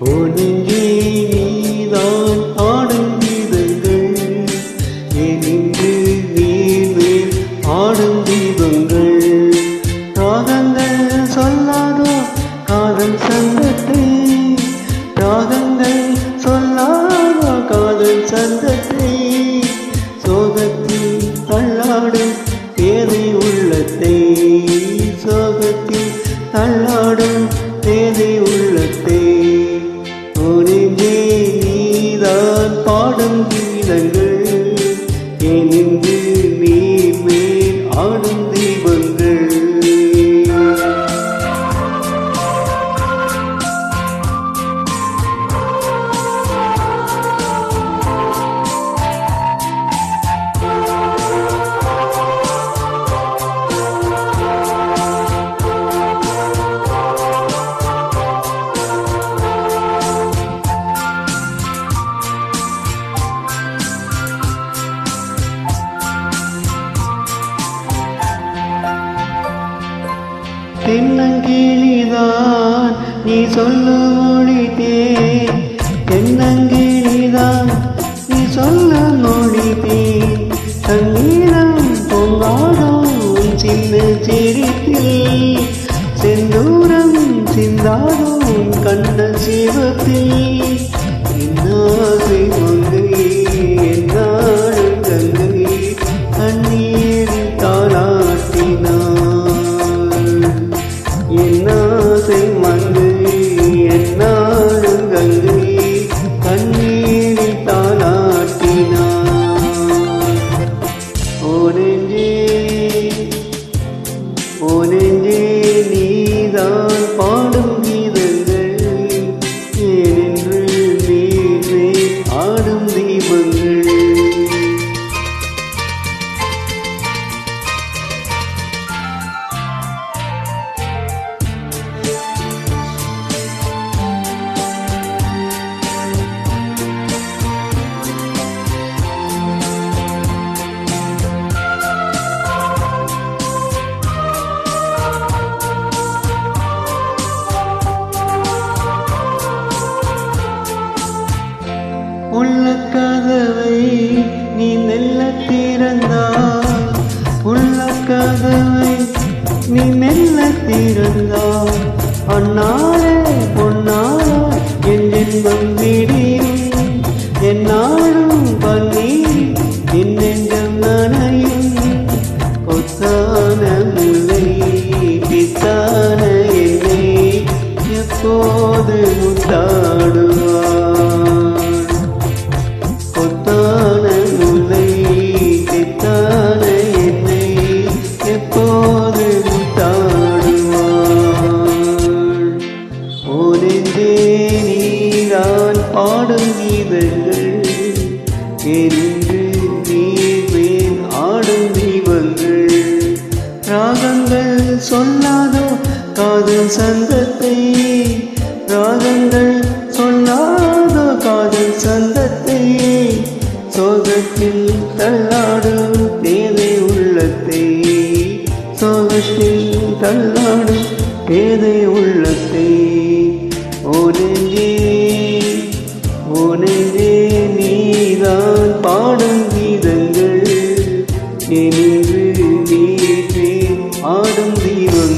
ஓ நெஞ்சே நீதான் ஆடும் கீதங்கள், எனின்று நீர் ஆடும் தீபங்கள். ராகங்கள் சொல்லாதோ காதல் சங்கத்தை, ராகங்கள் சொல்லாதோ காதல் சங்கத்தை. சோகத்தில் தள்ளாடும் பேதை உள்ளத்தை, சோகத்தில் தள்ளாடும் பேதை உள்ளத்தை. நெஞ்சே நீதான் பாடும் கீதங்கள், எனின்று நீர் மேல் ஆடும் தீபங்கள். தென்னங்கிளிதான் நீ சொல்லும் மொழிதே, தென்னங்கிளிதான் நீ சொல்லும் மொழிதே. தண்ணீரம் பொங்காடும் சின்ன சிரிப்பில், செந்தூரம் சிந்தாடும் கண்ண சிவத்தில். என்னாசை மங்கை என்னாடும் கங்கை, கண்ணீரில் தாளாட்டினார். என்னாசை மங்கை என்னாடும் கங்கை, கண்ணீரில் தாளாட்டினார். ஓ நெஞ்சே ஓ நெஞ்சே நீதான் பாடும் கீதங்கள், ஏனென்று நீரே ஆடும் தீபங்கள். உள்ள கதவை நீ மெல்ல திறந்தாய், உள்ள கதவை நீ மெல்ல திறந்தாய். அந்நாளே பொன்னாளே என் ஜென்மம் விடியும், என்னாலும் பன்னீர் என் நெஞ்சம் நனையும். கொத்தான முல்லை பித்தான என்னை எப்போது முத்தாடுவார். கொத்தான முல்லை பித்தான என்னை எப்போது முத்தாடுவாள். ஓ நெஞ்சே நீதான் பாடும் கீதங்கள், என்று நீர் மேல் ஆடும் தீபங்கள். ராகங்கள் சொல்லாதோ காதல் சந்தத்தை, ராகங்கள் சொல்லாதோ காதல் சந்தத்தை. சோகத்தில் தள்ளாடும் பேதை உள்ளத்தை, சோகத்தில் தள்ளாடும் பேதை உள்ளத்தை. ஓ நெஞ்சே ஓ நெஞ்சே நீதான் பாடும் கீதங்கள், என்று நீர் ஆடும்